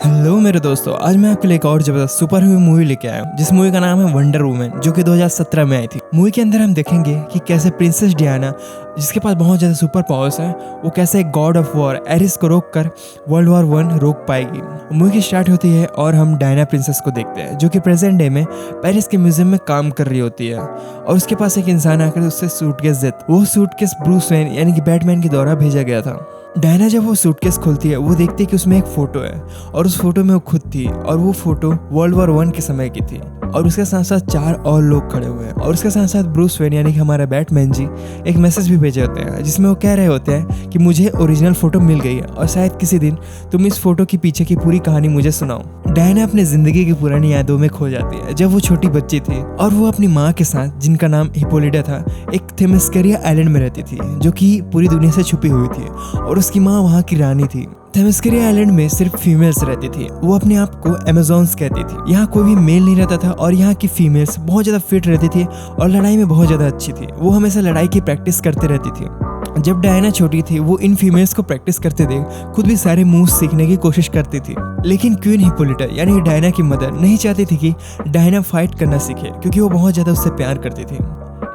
Hello मेरे दोस्तों, आज मैं आपके लिए एक और जबरदस्त सुपर हीरो मूवी लेके आया हूँ जिस मूवी का नाम है वंडर वुमन, जो कि 2017 में आई थी। मूवी के अंदर हम देखेंगे कि कैसे प्रिंसेस डियाना, जिसके पास बहुत ज़्यादा सुपर पावर्स हैं, वो कैसे एक गॉड ऑफ वॉर एरिस को रोक कर वर्ल्ड वॉर 1 रोक पाएगी। मूवी की स्टार्ट होती है और हम डायना प्रिंसेस को देखते हैं, जो कि प्रेजेंट डे में पेरिस के म्यूजियम में काम कर रही होती है। और उसके पास एक इंसान आकर उससे सूटकेस देता। वो सूटकेस ब्रूस वेन यानी कि बैटमैन के द्वारा भेजा गया था। डायना जब वो सूटकेस खोलती है, वो देखती है कि उसमें एक फोटो है और उस फोटो में वो खुद थी, और वो फोटो वर्ल्ड वॉर 1 के समय की थी। और उसके साथ साथ 4 और लोग खड़े हुए हैं, और उसके साथ साथ ब्रूस वेन यानी कि हमारा बैटमैन जी एक मैसेज भी भेजे होते हैं, जिसमें वो कह रहे होते हैं कि मुझे ओरिजिनल फोटो मिल गई है और शायद किसी दिन तुम इस फोटो के पीछे की पूरी कहानी मुझे सुनाओ। डायना अपनी जिंदगी की पुरानी यादों में खो जाती है जब वो छोटी बच्ची थी, और वो अपनी माँ के साथ, जिनका नाम हिप्पोलिटा था, एक थेमेस्केरिया आइलैंड में रहती थी, जो कि पूरी दुनिया से छुपी हुई थी, और उसकी माँ वहाँ की रानी थी। थेमेस्केरिया आइलैंड में सिर्फ फीमेल्स रहती थी। वो अपने आप को अमेज़ॉन्स कहती थी। यहाँ कोई भी मेल नहीं रहता था, और यहाँ की फीमेल्स बहुत ज़्यादा फिट रहती थी और लड़ाई में बहुत ज़्यादा अच्छी थी। वो हमेशा लड़ाई की प्रैक्टिस करते रहती थी। जब डायना छोटी थी, वो इन फीमेल्स को प्रैक्टिस करते देख खुद भी सारे मूव्स सीखने की कोशिश करती थी। लेकिन क्वीन हिप्पोलिटा यानी डायना की मदर नहीं चाहती थी कि डायना फाइट करना सीखे, क्योंकि वो बहुत ज़्यादा उससे प्यार करती थी।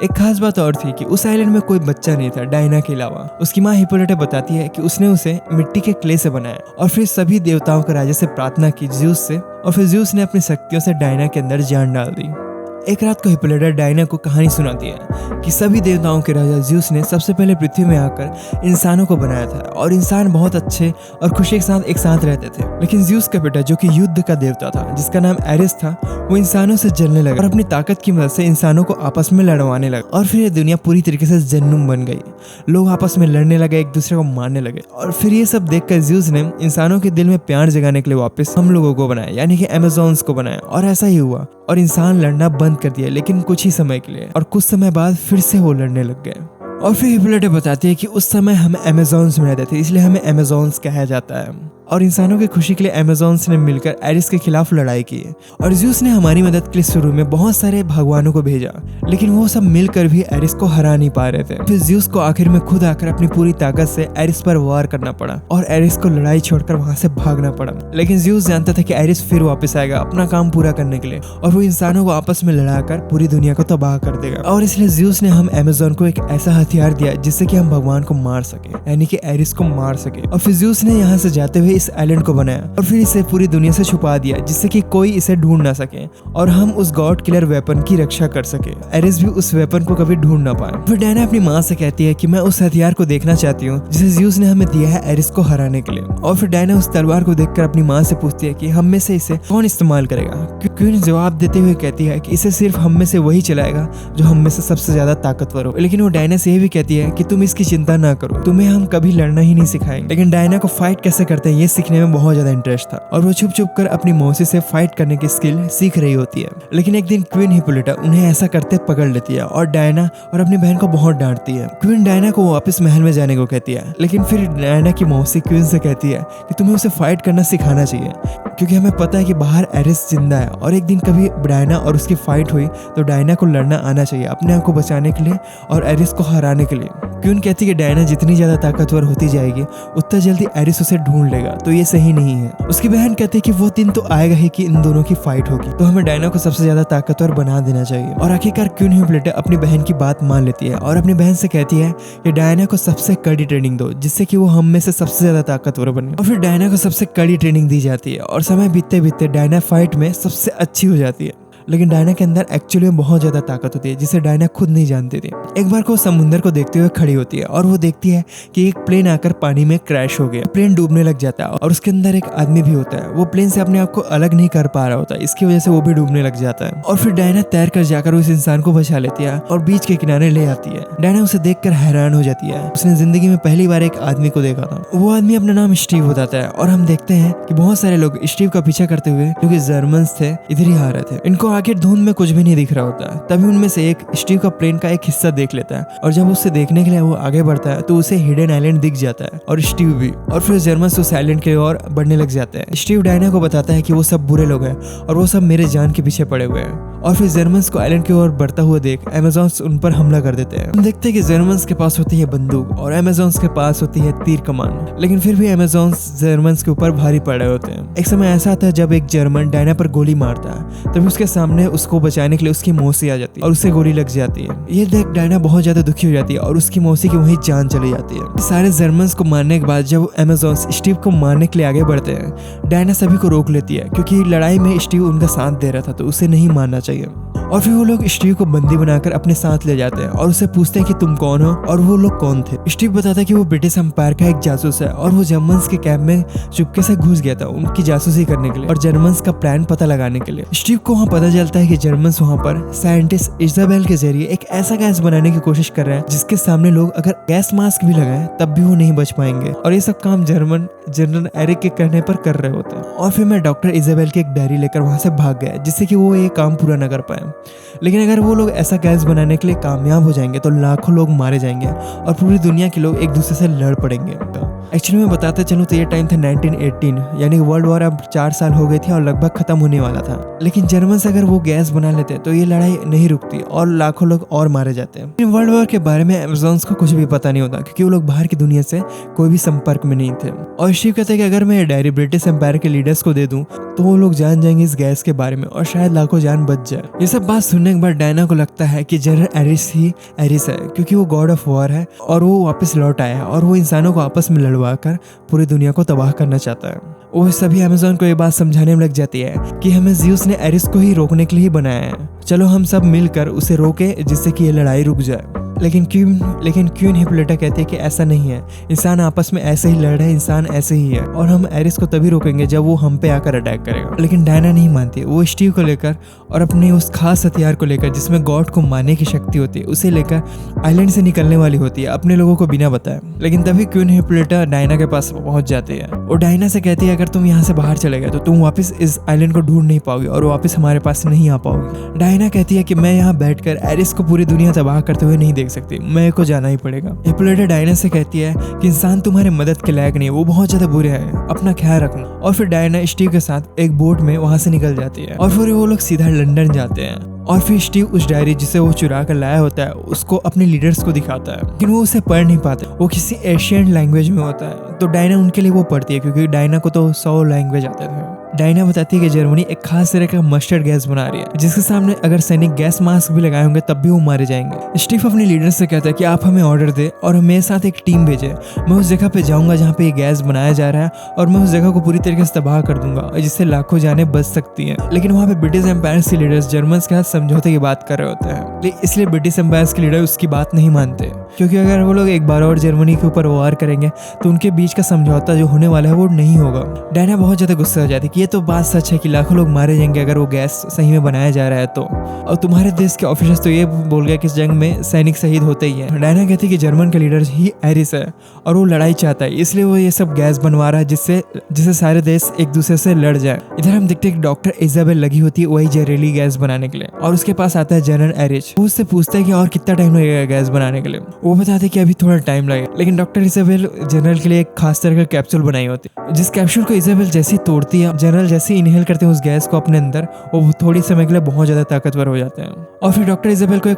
एक खास बात और थी कि उस आइलैंड में कोई बच्चा नहीं था डायना के अलावा। उसकी माँ हिप्पोलिटा बताती है कि उसने उसे मिट्टी के क्ले से बनाया और फिर सभी देवताओं के राजा से प्रार्थना की, ज्यूस से, और फिर ज्यूस ने अपनी शक्तियों से डायना के अंदर जान डाल दी। एक रात को हिप्पोलिटा डायना को कहानी सुनाती है कि सभी देवताओं के राजा ज्यूस ने सबसे पहले पृथ्वी में आकर इंसानों को बनाया था, और इंसान बहुत अच्छे और खुशी के साथ एक साथ रहते थे। लेकिन ज्यूस का बेटा, जो कि युद्ध का देवता था, जिसका नाम एरिस था, वो इंसानों से जलने लगा और अपनी ताकत की मदद से इंसानों को आपस में लड़वाने लगा, और फिर ये दुनिया पूरी तरीके से जहन्नुम बन गई। लोग आपस में लड़ने लगे, एक दूसरे को मारने लगे, और फिर ये सब देखकर ज्यूस ने इंसानों के दिल में प्यार जगाने के लिए वापस हम लोगों को बनाया, यानी कि अमेज़ॉन्स को बनाया। और ऐसा ही हुआ, और इंसान लड़ना बंद कर दिया, लेकिन कुछ ही समय के लिए, और कुछ समय बाद फिर से वो लड़ने लग गए। और फिर हिप्पोलिटा बताती है कि उस समय हम अमेज़ॉन्स में रहते थे, इसलिए हमें अमेज़ॉन्स कहा जाता है। और इंसानों की खुशी के लिए अमेज़ॉन्स ने मिलकर एरिस के खिलाफ लड़ाई की। और ज्यूस ने हमारी मदद के लिए शुरू में बहुत सारे भगवानों को भेजा, लेकिन वो सब मिलकर भी एरिस को हरा नहीं पा रहे थे। फिर ज्यूस को आखिर में खुद आकर अपनी पूरी ताकत से एरिस पर वार करना पड़ा, और एरिस को लड़ाई छोड़कर वहां से भागना पड़ा। लेकिन ज्यूस जानता था कि एरिस फिर वापस आएगा अपना काम पूरा करने के लिए, और वो इंसानों को आपस में लड़ाकर पूरी दुनिया को तबाह कर देगा। और इसलिए ज्यूस ने हम अमेज़ॉन को एक ऐसा हथियार दिया जिससे कि हम भगवान को मार सके, यानी कि एरिस को मार सके। और फिर ज्यूस ने यहाँ से जाते हुए इस आइलैंड को बनाया, और फिर इसे पूरी दुनिया से छुपा दिया, जिससे कि कोई इसे ढूंढ ना सके, और हम उस गॉड किलर वेपन की रक्षा कर सके। एरिस भी उस वेपन को कभी ढूंढ ना पाए। फिर डायना अपनी माँ से कहती है कि मैं उस हथियार को देखना चाहती हूँ जिसे ज्यूस ने हमें दिया है एरिस को हराने के लिए। और फिर डायना उस तलवार को देखकर अपनी माँ से पूछती है कि हम में से इसे कौन इस्तेमाल करेगा। क्वीन जवाब देते हुए कहती है कि इसे सिर्फ हम में से वही चलाएगा जो हम में से सबसे ज्यादा ताकतवर हो। लेकिन वो डायना से ये भी कहती है कि तुम इसकी चिंता ना करो, तुम्हें हम कभी लड़ना ही नहीं सिखाएंगे। लेकिन डायना को फाइट कैसे करते हैं ये सीखने में बहुत ज्यादा इंटरेस्ट था, और वो छुप छुप कर अपनी मौसी से फाइट करने की स्किल सीख रही होती है। लेकिन एक दिन क्वीन हिप्पोलिटा उन्हें ऐसा करते पकड़ लेती है, और डायना और अपनी बहन को बहुत डांटती है। क्वीन डायना को वापस महल में जाने को कहती है, लेकिन फिर डायना की मौसी क्वीन से कहती है कि तुम्हें उसे फाइट करना सिखाना चाहिए, क्योंकि हमें पता है कि बाहर एरिस जिंदा है, और एक दिन कभी डायना और उसकी फाइट हुई तो डायना को लड़ना आना चाहिए अपने आप को बचाने के लिए और एरिस को हराने के लिए। क्वीन कहती है कि डायना जितनी ज्यादा ताकतवर होती जाएगी उतना जल्दी एरिस उसे ढूंढ लेगा, तो ये सही नहीं है। उसकी बहन कहती है कि वो दिन तो आएगा ही कि इन दोनों की फाइट होगी, तो हमें डायना को सबसे ज्यादा ताकतवर बना देना चाहिए। और आखिरकार क्वीन हिप्पोलिटा अपनी बहन की बात मान लेती है, और अपनी बहन से कहती है कि डायना को सबसे कड़ी ट्रेनिंग दो, जिससे कि वो हम में से सबसे ज्यादा ताकतवर बने। और फिर डायना को सबसे कड़ी ट्रेनिंग दी जाती है, और समय बीतते बीतते डायना फाइट में सबसे अच्छी हो जाती है। लेकिन डायना के अंदर एक्चुअली में बहुत ज्यादा ताकत होती है, जिसे डायना खुद नहीं जानती थी। एक बार को समुद्र को देखते हुए खड़ी होती है, और वो देखती है कि एक प्लेन आकर पानी में क्रैश हो गया। प्लेन डूबने लग जाता है, और उसके अंदर एक आदमी भी होता है। वो प्लेन से अपने आप को अलग नहीं कर पा रहा होता, इसकी वजह से वो भी डूबने लग जाता है। और फिर डायना तैर कर जाकर उस इंसान को बचा लेती है और बीच के किनारे ले आती है। डायना उसे देखकर हैरान हो जाती है। उसने जिंदगी में पहली बार एक आदमी को देखा था। वो आदमी अपना नाम स्टीव बताता है, और हम देखते हैं कि बहुत सारे लोग स्टीव का पीछा करते हुए, जो कि जर्मन्स थे, इधर ही आ रहे थे। इनको आगे धुंध में कुछ भी नहीं दिख रहा होता है। तभी उनमें से एक स्टीव का प्लेन का एक हिस्सा देख लेता है और जब उसे देखने के लिए वो आगे बढ़ता है तो उसे हिडन आइलैंड दिख जाता है और स्टीव भी। और फिर जर्मन्स उस आइलैंड की ओर बढ़ने लग जाते हैं। स्टीव डायना को बताता है कि वो सब बुरे लोग हैं और वो सब मेरे जान के पीछे पड़े हुए हैं। और फिर जर्मन्स को आइलैंड की ओर बढ़ता हुआ देख अमेज़न्स उन पर हमला कर देते हैं। हम देखते हैं कि जर्मन्स के पास होती है बंदूक और अमेज़न्स के पास होती है तीर कमान, लेकिन फिर भी अमेज़न्स जर्मन्स के ऊपर भारी पड़ रहे होते हैं। एक समय ऐसा आता है जब एक जर्मन डायना पर गोली मारता है, तभी उसके सामने उसको बचाने के लिए उसकी मौसी आ जाती है और उसे गोली लग जाती है। ये देख डायना बहुत ज्यादा दुखी हो जाती है और उसकी मौसी की वहीं जान चली जाती है। सारे जर्मन्स को मारने के बाद जब अमेज़न्स स्टीव को मारने के लिए आगे बढ़ते हैं, डायना सभी को रोक लेती है क्योंकि लड़ाई में स्टीव उनका साथ दे रहा था तो उसे नहीं मारना चाहिए। और फिर वो लोग स्टीव को बंदी बनाकर अपने साथ ले जाते हैं और उसे पूछते हैं कि तुम कौन हो और वो लोग कौन थे। स्टीव बताता है कि वो ब्रिटिश एम्पायर का एक जासूस है और वो जर्मन्स के कैंप में चुपके से घुस गया था उनकी जासूसी करने के लिए और जर्मन्स का प्लान पता लगाने के लिए। स्टीव को वहाँ पता चलता है कि जर्मन्स वहाँ पर साइंटिस्ट इजाबेल के जरिए एक ऐसा गैस बनाने की कोशिश कर रहे हैं जिसके सामने लोग अगर गैस मास्क भी लगाए तब भी वो नहीं बच पाएंगे और ये सब काम जर्मन जनरल एरिक के कहने पर कर रहे होते हैं। और फिर मैं डॉक्टर इजाबेल की एक डायरी लेकर वहाँ से भाग गया जिससे कि वो ये काम पूरा न कर पाए। लेकिन अगर वो लोग ऐसा गैस बनाने के लिए कामयाब हो जाएंगे तो लाखों लोग मारे जाएंगे और पूरी दुनिया के लोग एक दूसरे से लड़ पड़ेंगे। एक्चुअली मैं बताते चलूँ तो ये टाइम था 1918, यानी वर्ल्ड वॉर अब 4 साल हो गए थे और लगभग खत्म होने वाला था। लेकिन जर्मन्स अगर वो गैस बना लेते तो ये लड़ाई नहीं रुकती और लाखों लोग और मारे जाते हैं। वर्ल्ड वॉर के बारे में अमेज़न्स को कुछ भी पता नहीं होता क्योंकि वो लोग बाहर की दुनिया से कोई भी संपर्क में नहीं थे। और स्टीव कहते हैं कि अगर मैं ये डायरी ब्रिटिश एम्पायर के लीडर्स को दे दूं तो वो लोग जान जाएंगे इस गैस के बारे में और शायद लाखों जान बच जाए। ये सब बात सुनने के बाद डायना को लगता है कि जनरल एरिस ही एरिस है क्योंकि वो गॉड ऑफ वॉर है और वो वापस लौट आया है और वो इंसानों को आपस में लड़वा कर पूरी दुनिया को तबाह करना चाहता है। वो सभी अमेज़न को ये बात समझाने में लग जाती है कि हमें ज़्यूस ने एरिस को ही रोकने के लिए ही बनाया है, चलो हम सब मिलकर उसे रोके जिससे कि ये लड़ाई रुक जाए। लेकिन क्वीन हिप्पोलिटा कहती है कि ऐसा नहीं है, इंसान आपस में ऐसे ही लड़ रहे हैं, इंसान ऐसे ही है और हम एरिस को तभी रोकेंगे जब वो हम पे आकर अटैक करेगा। लेकिन डायना नहीं मानती, वो स्टीव को लेकर और अपने उस खास हथियार को लेकर जिसमें गॉड को मारने की शक्ति होती है उसे लेकर आइलैंड से निकलने वाली होती है अपने लोगों को बिना बताए। लेकिन तभी क्वीन हिप्पोलिटा डायना के पास पहुंच जाती है और डायना से कहती है अगर तुम यहाँ से बाहर चले गए तो तुम वापस इस आइलैंड को ढूंढ नहीं पाओगे और वापस हमारे पास नहीं आ पाओगे। डायना कहती है कि मैं यहाँ बैठकर एरिस को पूरी दुनिया तबाह करते हुए नहीं देख सकती, मेरे को जाना ही पड़ेगा। हिप्पोलिटा डायना से कहती है कि इंसान तुम्हारे मदद के लायक नहीं है, वो बहुत ज्यादा बुरे हैं, अपना ख्याल रखना। और फिर डायना स्टीव के साथ एक बोट में वहां से निकल जाती है और फिर वो लोग सीधा लंदन जाते हैं। और फिर स्टीव उस डायरी जिसे वो चुरा कर लाया होता है उसको अपने लीडर्स को दिखाता है, लेकिन वो उसे पढ़ नहीं पाते, वो किसी एशियन लैंग्वेज में होता है। तो डायना उनके लिए वो पढ़ती है क्योंकि डायना को तो 100 लैंग्वेज आते थे। डायना बताती है कि जर्मनी एक खास तरह का मस्टर्ड गैस बना रही है जिसके सामने अगर सैनिक गैस मास्क भी लगाए होंगे तब भी वो मारे जाएंगे। स्टीव अपने लीडर से कहता है कि आप हमें ऑर्डर दे और मेरे साथ एक टीम भेजे, मैं उस जगह पे जाऊंगा जहाँ पे ये गैस बनाया जा रहा है और मैं उस जगह को पूरी तरीके से तबाह कर दूंगा जिससे लाखों जानें बच सकती हैं। लेकिन वहाँ पे ब्रिटिश एम्पायर के लीडर्स जर्मन्स के साथ समझौते की बात कर रहे होते हैं, इसलिए ब्रिटिश एम्पायर के लीडर उसकी बात नहीं मानते क्योंकि अगर वो लोग एक बार और जर्मनी के ऊपर वार करेंगे तो उनके बीच का समझौता जो होने वाला है वो नहीं होगा। डायना बहुत ज्यादा गुस्सा हो जाती है कि ये तो बात सच है कि लाखों लोग मारे जाएंगे अगर वो गैस सही में बनाया जा रहा है तो, और तुम्हारे देश के ऑफिसर्स तो ये बोल गया कि इस जंग में सैनिक शहीद होते ही है। डायना कहती है कि जर्मन का लीडर ही एरिस है और वो लड़ाई चाहता है, इसलिए वो ये सब गैस बनवा रहा है जिससे सारे देश एक दूसरे से लड़ जाए। इधर हम देखते हैं कि डॉक्टर इजाबेल लगी होती है वही जहरीली गैस बनाने के लिए और उसके पास आता है जनरल एरिच। वो उससे पूछता है कि और कितना टाइम लगेगा गैस बनाने के लिए। वो बताते कि अभी थोड़ा टाइम लगेगा, लेकिन डॉक्टर इजाबेल जनरल के लिए एक खास तरह का कैप्सूल बनाई होती है जिस कैप्सूल को इजाबेल जैसी तोड़ती है, जनरल जैसे इनहेल करते हैं उस गैस को अपने अंदर, वो थोड़ी समय के लिए बहुत ज्यादा ताकतवर हो जाते हैं। और फिर डॉक्टर इजाबेल को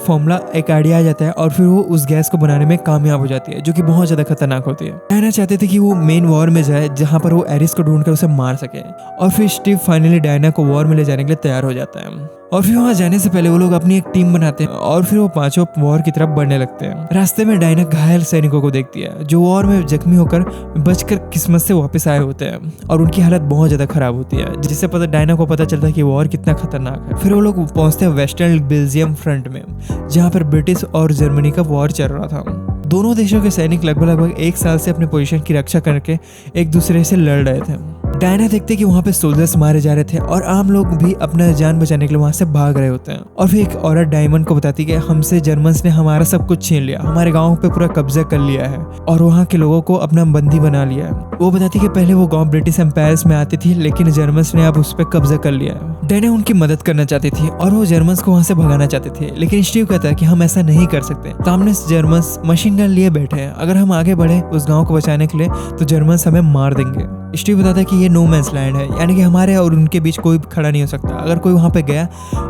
एक आइडिया आ जाता है और फिर वो उस गैस को बनाने में कामयाब हो जाती है जो कि बहुत ज्यादा खतरनाक होती है। डायना चाहते थे कि वो मेन वॉर में जाए जहां पर वो एरिस को ढूंढकर उसे मार सके और फिर स्टीव फाइनली डायना को वॉर में ले जाने के लिए तैयार हो जाता है। और फिर वहां जाने से पहले वो लोग अपनी एक टीम बनाते हैं और फिर वो पांचों वॉर की तरफ बढ़ने लगते हैं। रास्ते में डायना घायल सैनिकों को देखती है जो वॉर में जख्मी होकर बचकर किस्मत से वापस आए होते हैं और उनकी हालत बहुत ज्यादा खराब होती है जिससे डायना को पता चलता है कि वॉर कितना खतरनाक है। फिर वो लोग पहुंचते हैं वेस्टर्न बेल्जियम फ्रंट में जहाँ पर ब्रिटिश और जर्मनी का वॉर चल रहा था। दोनों देशों के सैनिक लगभग 1 साल से अपने पोजीशन की रक्षा करके एक दूसरे से लड़ रहे थे। डायना देखते कि वहाँ पे सोल्जर्स मारे जा रहे थे और आम लोग भी अपना जान बचाने के लिए वहाँ से भाग रहे होते हैं। और फिर एक औरत डायमंड को बताती कि हमसे जर्मन्स ने हमारा सब कुछ छीन लिया, हमारे गाँव पे पूरा कब्जा कर लिया है और वहाँ के लोगों को अपना बंदी बना लिया है। वो बताती कि पहले वो गाँव ब्रिटिश एम्पायर में आती थी, लेकिन जर्मन्स ने अब उस पर कब्जा कर लिया है। डायना उनकी मदद करना चाहती थी और वो जर्मन्स को वहाँ से भगाना चाहते थे, लेकिन स्टीव कहता है कि हम ऐसा नहीं कर सकते। सामने जर्मन्स मशीन गन लिए बैठे हैं, अगर हम आगे बढ़े उस गाँव को बचाने के लिए तो जर्मन्स हमें मार देंगे। स्टीव बताता है कि ये नो मैंस लैंड है, यानी कि हमारे और उनके बीच कोई खड़ा नहीं हो सकता। अगर कोई वहाँ पे गया,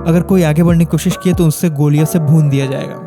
अगर कोई आगे बढ़ने की कोशिश की तो उससे गोलियों से भून दिया जाएगा।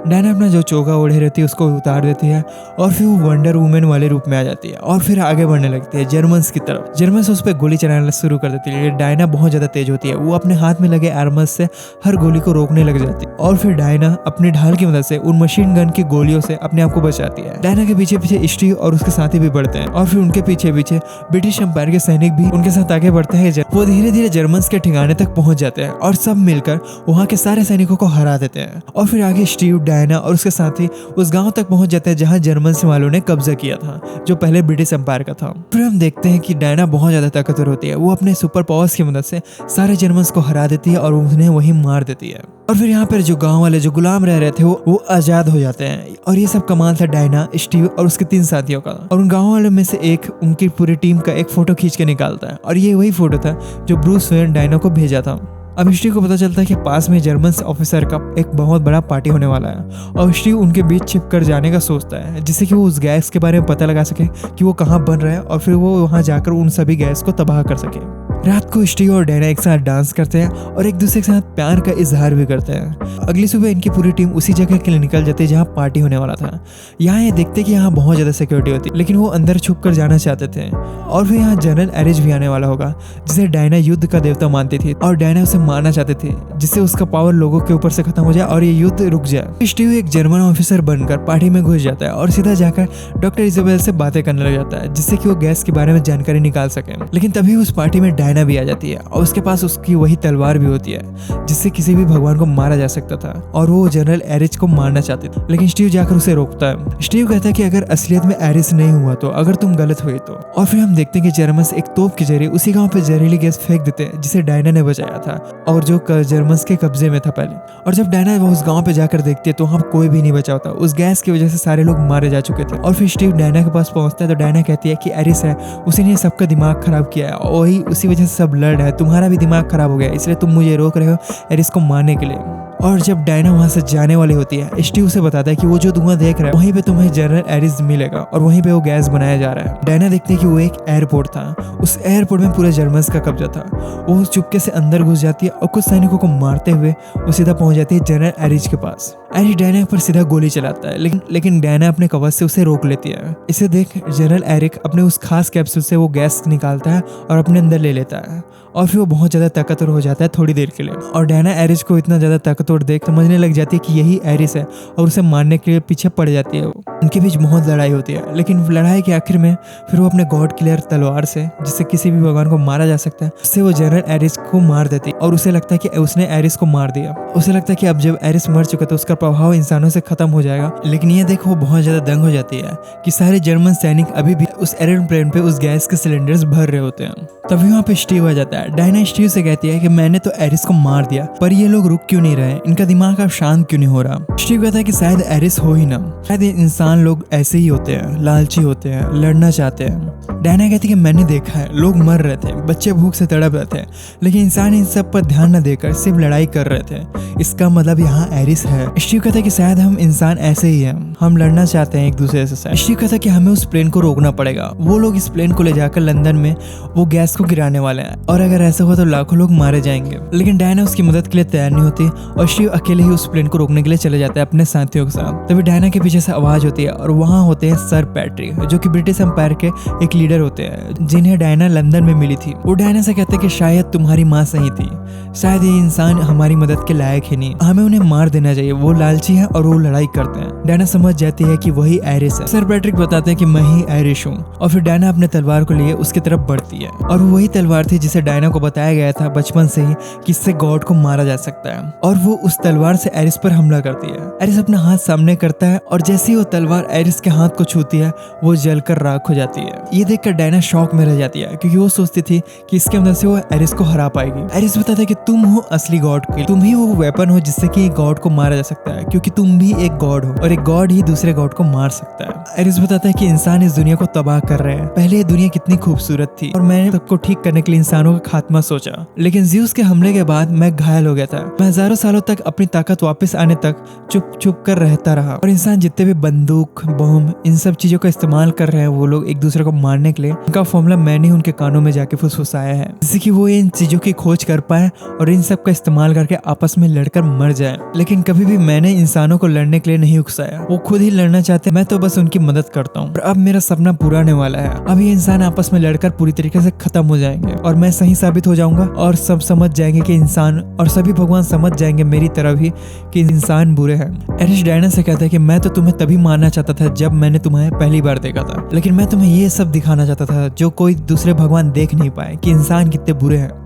डायना अपना जो चोगा ओढ़े रहती है उसको उतार देती है और फिर वो वंडर वुमेन वाले रूप में आ जाती है और फिर आगे बढ़ने लगती है जर्मन्स की तरफ। जर्मन्स उस पर गोली चलाना शुरू कर देती है। डायना बहुत ज़्यादा तेज होती है, वो अपने हाथ में लगे आर्मर्स से हर गोली को रोकने लग जाती है और फिर डायना अपने ढाल की मदद से उन मशीन गन की गोलियों से अपने आप को बचाती है। डायना के पीछे पीछे स्टीव और उसके साथी भी बढ़ते हैं और फिर उनके पीछे पीछे ब्रिटिश एम्पायर के सैनिक भी उनके साथ आगे बढ़ते हैं। वो धीरे धीरे जर्मन्स के ठिकाने तक पहुंच जाते हैं और सब मिलकर वहाँ के सारे सैनिकों को हरा देते हैं। और फिर आगे स्टीव, डायना और उसके साथी उस गांव तक पहुंच जाते हैं जहां जर्मन्स वालों ने कब्जा किया था, जो पहले ब्रिटिश एम्पायर का था। फिर हम देखते हैं कि डायना बहुत ज्यादा ताकतवर होती है, वो अपने सुपर पावर्स की मदद से सारे जर्मन्स को हरा देती है और उन्हें वहीं मार देती है। और फिर यहाँ पर जो गांव वाले जो गुलाम रह रहे थे वो आजाद हो जाते हैं। और ये सब कमाल था डायना, स्टीव और उसके 3 साथियों का। और उन गांव वालों में से एक उनकी पूरी टीम का एक फोटो खींच के निकालता है और ये वही फोटो था जो ब्रूस वेन डायना को भेजा था। अब स्टीव को पता चलता है कि पास में जर्मन ऑफिसर का एक बहुत बड़ा पार्टी होने वाला है और स्टीव उनके बीच छिप कर जाने का सोचता है, जिससे कि वो उस गैस के बारे में पता लगा सके कि वो कहाँ बन रहा है और फिर वो वहाँ जाकर उन सभी गैस को तबाह कर सके। रात को स्टीव और डायना एक साथ डांस करते हैं और एक दूसरे के साथ प्यार का इजहार भी करते हैं। अगली सुबह इनकी पूरी टीम उसी जगह के लिए निकल जाती है जहाँ पार्टी होने वाला था। यहाँ ये देखते कि यहाँ बहुत ज़्यादा सिक्योरिटी होती, लेकिन वो अंदर छुप कर जाना चाहते थे। और फिर यहाँ जनरल एरिज भी आने वाला होगा, जिसे डायना युद्ध का देवता मानती थी और डायना उसे मारना चाहते थे, जिससे उसका पावर लोगों के ऊपर से खत्म हो जाए और ये युद्ध रुक जाए। स्टीव एक जर्मन ऑफिसर बनकर पार्टी में घुस जाता है और सीधा जाकर डॉक्टर इजाबेल से बातें करने लग जाता है, जिससे कि वो गैस के बारे में जानकारी निकाल सके। लेकिन तभी उस पार्टी में डायना भी आ जाती है और उसके पास उसकी वही तलवार भी होती है जिससे किसी भी भगवान को मारा जा सकता था और वो जनरल एरिज को मारना चाहते थे, लेकिन स्टीव जाकर उसे रोकता है। स्टीव कहता है कि अगर असलियत में एरिस नहीं हुआ तो, अगर तुम गलत हुए तो। और फिर हम देखते हैं कि जर्मन्स एक तोप के जरिए उसी गांव पे जहरीली गैस फेंक देते हैं जिसे डायना ने बचाया था और जो जर्मन्स के कब्जे में था पहले। और जब डायना उस गांव पे जाकर देखती है तो वहाँ कोई भी नहीं बचा होता, उस गैस की वजह से सारे लोग मारे जा चुके थे। और फिर स्टीव डायना के पास पहुंचता है तो डायना कहती है कि एरिस है, उसी ने सबका दिमाग खराब किया है और वही उसी वजह से सब लड़ रहा है, तुम्हारा भी दिमाग खराब हो गया, इसलिए तुम मुझे रोक रहे हो एरिस को मारने के लिए। और जब डायना वहां से जाने वाली होती है, स्टीव से बताता है कि वो जो धुआं देख रहा है वहीं पे तुम्हें जनरल एरिस मिलेगा और वहीं पे वो गैस बनाया जा रहा है। डायना देखती है कि वो एक एयरपोर्ट था, उस एयरपोर्ट में पूरे जर्मन्स का कब्जा था। वो चुपके से अंदर घुस जाती है और कुछ सैनिकों को मारते हुए वो सीधा पहुंच जाती है जनरल एरिस के पास। एरिस डायना पर सीधा गोली चलाता है, लेकिन डायना अपने कवच से उसे रोक लेती है। इसे देख जनरल एरिक अपने उस खास कैप्सूल से वो गैस निकालता है और अपने अंदर ले लेता है और फिर वो बहुत ज्यादा ताकतवर हो जाता है थोड़ी देर के लिए। और डायना एरिस को इतना ज्यादा ताकतवर देख समझने लग जाती है कि यही एरिस है और उसे मारने के लिए पीछे पड़ जाती है। उनके बीच बहुत लड़ाई होती है, लेकिन लड़ाई के आखिर में फिर वो अपने गॉड किलर तलवार से, जिससे किसी भी भगवान को मारा जा सकता है, उससे वो जनरल एरिस को मार देती है और उसे लगता है कि उसने एरिस को मार दिया। उसे लगता है कि अब जब एरिस मर चुका तो उसका प्रभाव इंसानों से खत्म हो जाएगा। लेकिन ये देख वो बहुत ज्यादा दंग हो जाती है कि सारे जर्मन सैनिक अभी भी उस एरोप्लेन पे उस गैस के सिलेंडर्स भर रहे होते हैं। तभी वहाँ पे स्टीव आ जाता है। डायना स्टीव से कहती है कि मैंने तो एरिस को मार दिया, पर ये लोग रुक क्यों नहीं रहे, इनका दिमाग अब शांत क्यों नहीं हो रहा। स्टीव कहता है कि शायद एरिस हो ही ना, शायद इंसान लोग ऐसे ही होते हैं, लालची होते हैं, लड़ना चाहते हैं। डायना कहती है कि मैंने देखा है, लोग मर रहे थे, बच्चे भूख से तड़प रहे थे, लेकिन इंसान इन सब पर ध्यान न देकर सिर्फ लड़ाई कर रहे थे, इसका मतलब यहाँ एरिस है। स्टीव कहता है कि शायद हम इंसान ऐसे ही हैं, हम लड़ना चाहते हैं एक दूसरे से। स्टीव कहता है कि हमें उस प्लेन को रोकना पड़ेगा, वो लोग इस प्लेन को ले जाकर लंदन में वो गैस को गिराने वाले हैं और अगर ऐसा हुआ तो लाखों लोग मारे जाएंगे। लेकिन डायना उसकी मदद के लिए तैयार नहीं होती और स्टीव अकेले ही उस प्लेन को रोकने के लिए चले जाता है अपने साथियों के साथ। तभी डायना के पीछे से आवाज होती है और वहाँ होते हैं सर पैट्रिक, जो कि ब्रिटिश एम्पायर के एक लीडर होते हैं जिन्हें डायना लंदन में मिली थी। वो डायना से कहते हैं कि शायद तुम्हारी माँ सही थी, शायद ये इंसान हमारी मदद के लायक ही नहीं, हमें उन्हें मार देना चाहिए, वो लालची है और वो लड़ाई करते हैं। डायना समझ जाती है कि वही एरिस है। सर पैट्रिक बताते हैं कि मैं ही एरिस हूँ और फिर डायना अपने तलवार को लिए उसकी तरफ बढ़ती है और वो वही तलवार थी जिसे डायना को बताया गया था बचपन से ही कि इससे गॉड को मारा जा सकता है। और वो उस तलवार से एरिस पर हमला करती है। एरिस अपना हाथ सामने करता है और जैसे ही वो तलवार एरिस के हाथ को छूती है वो जलकर राख हो जाती है। ये देखकर डायना शॉक में रह जाती है क्योंकि वो सोचती थी कि इसके अंदर से वो एरिस को हरा पाएगी। एरिस बताता है कि तुम हो असली गॉड की, तुम ही वो वेपन हो जिससे कि गॉड को मारा जा सकता है, क्योंकि तुम भी एक गॉड हो और एक गॉड ही दूसरे गॉड को मार सकता है। एरिस बताता है कि इंसान इस दुनिया को तबाह कर रहे हैं। पहले ये दुनिया कितनी खूबसूरत थी और मैंने सबको ठीक करने के लिए इंसानों का खात्मा सोचा, लेकिन ज़्यूस के हमले के बाद मैं घायल हो गया था। मैं हजारों सालों तक अपनी ताकत वापस आने तक चुप चुप कर रहता रहा और इंसान जितने भी बंदूक, बम, इन सब चीजों का इस्तेमाल कर रहे हैं वो लोग एक दूसरे को मारने के लिए, उनका फॉर्मूला मैंने उनके कानों में जाके फुसफुसाया है, जिससे कि वो इन चीजों की खोज कर पाए और इन सब का इस्तेमाल करके आपस में लड़कर मर जाए। लेकिन कभी भी मैंने इंसानों को लड़ने के लिए नहीं उकसाया, वो खुद ही लड़ना चाहते, मैं तो बस उनकी मदद करता हूँ। और अब मेरा सपना पूरा होने वाला है। अब ये इंसान आपस में लड़कर पूरी तरीके से खत्म हो जाएंगे और मैं सही साबित हो जाऊंगा और सब समझ जाएंगे कि इंसान और सभी भगवान समझ जाएंगे मेरी तरफ ही कि इंसान बुरे हैं। एरिस डायना से कहता है कि मैं तो तुम्हें तभी मारना चाहता था जब मैंने तुम्हें पहली बार देखा था, लेकिन मैं तुम्हें ये सब दिखाना चाहता था जो कोई दूसरे भगवान देख नहीं पाए कि इंसान कितने बुरे हैं।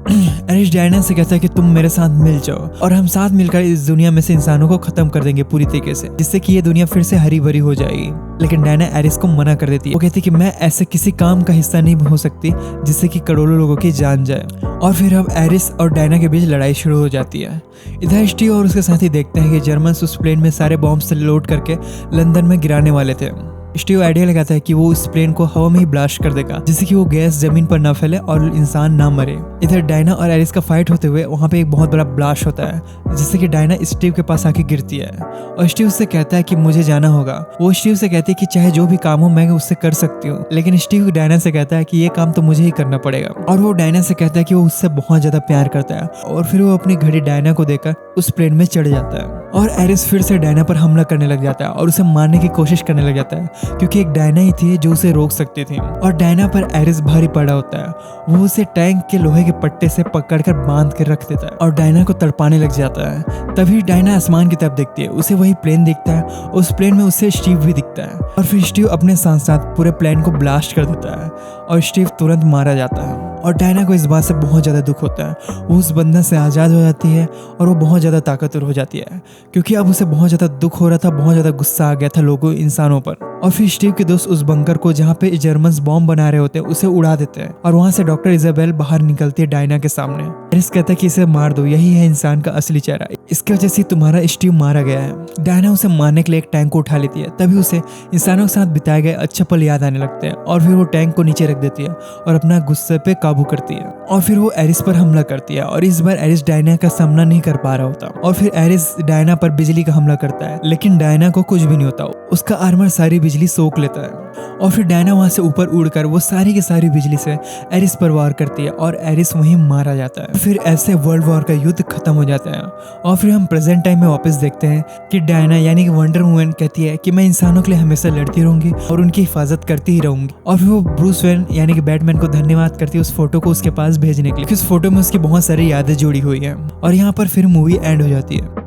एरिस डायना से कहता है कि तुम मेरे साथ मिल जाओ और हम साथ मिलकर इस दुनिया में से इंसानों को खत्म कर देंगे पूरी तरीके से, जिससे कि ये दुनिया फिर से हरी भरी हो जाएगी। लेकिन डायना एरिस को मना कर देती है। वो कहती है कि मैं ऐसे किसी काम का हिस्सा नहीं हो सकती जिससे कि करोड़ों लोगों की जान जाए। और फिर अब एरिस और डायना के बीच लड़ाई शुरू हो जाती है। इधर स्टीव और उसके साथी देखते हैं कि जर्मन्स उस प्लेन में सारे बॉम्ब्स लोड करके लंदन में गिराने वाले थे। स्टीव आइडिया लगाता है कि वो इस प्लेन को हवा में ही ब्लास्ट कर देगा, जिससे कि वो गैस जमीन पर ना फैले और इंसान ना मरे। इधर डायना और एरिस का फाइट होते हुए वहाँ पे एक बहुत बड़ा ब्लास्ट होता है, जिससे कि डायना स्टीव के पास आके गिरती है और स्टीव उससे कहता है कि मुझे जाना होगा। वो स्टीव से कहती है कि चाहे जो भी काम हो मैं उससे कर सकती हूँ, लेकिन स्टीव डायना से कहता है कि ये काम तो मुझे ही करना पड़ेगा। और वो डायना से कहता है कि वो उससे बहुत ज्यादा प्यार करता है और फिर वो अपनी घड़ी डायना को देकर उस प्लेन में चढ़ जाता है। और एरिस फिर से डायना पर हमला करने लग जाता है और उसे मारने की कोशिश करने लग जाता है, क्योंकि एक डायना ही थी जो उसे रोक सकती थी। और डायना पर एरिस भारी पड़ा होता है। वो उसे टैंक के लोहे के पट्टे से पकड़कर बांध कर रख देता है और डायना को तड़पाने लग जाता है। तभी डायना आसमान की तरफ देखती है, उसे वही प्लेन दिखता है। उस प्लेन में उसे स्टीव भी दिखता है और फिर स्टीव अपने साथ साथ पूरे प्लेन को ब्लास्ट कर देता है और स्टीव तुरंत मारा जाता है। और डायना को इस बात से बहुत ज़्यादा दुख होता है। वो उस बंधन से आज़ाद हो जाती है और वो बहुत ज़्यादा ताकतवर हो जाती है, क्योंकि अब उसे बहुत ज़्यादा दुख हो रहा था, बहुत ज़्यादा गुस्सा आ गया था लोगों इंसानों पर। और फिर स्टीव के दोस्त उस बंकर को जहाँ पे जर्मन्स बॉम्ब बना रहे होते हैं उसे उड़ा देते हैं और वहाँ से डॉक्टर इजाबेल बाहर निकलती है डायना के सामने। एरिस कहता है कि इसे मार दो, यही है इंसान का असली चेहरा, इसकी वजह से तुम्हारा स्टीव मारा गया है। डायना उसे मारने के लिए एक टैंक को उठा लेती है। तभी उसे इंसानों के साथ बिताए गए अच्छे पल याद आने लगते हैं और फिर वो टैंक को नीचे रख देती है और अपना गुस्से पे काबू करती है। और फिर वो एरिस पर हमला करती है और इस बार एरिस डायना का सामना नहीं कर पा रहा होता और फिर एरिस डायना पर बिजली का हमला करता है, लेकिन डायना को कुछ भी नहीं होता। उसका आर्मर सारी बिजली सोख लेता है और फिर डायना वहां से ऊपर उड़कर वो सारी की सारी बिजली से एरिस पर वार करती है और एरिस वहीं मारा जाता है। फिर ऐसे वर्ल्ड वॉर का युद्ध खत्म हो जाता है और फिर हम प्रेजेंट टाइम में वापस देखते हैं कि डायना यानी कि वंडर वुमन कहती है कि मैं इंसानों के लिए हमेशा लड़ती रहूंगी और उनकी हिफाजत करती ही रहूंगी। और फिर वो ब्रूस वेन यानी कि बैटमैन को धन्यवाद करती है उस फोटो को उसके पास भेजने के लिए। इस फोटो में उसकी बहुत सारी यादें जुड़ी हुई है और यहाँ पर फिर मूवी एंड हो जाती है।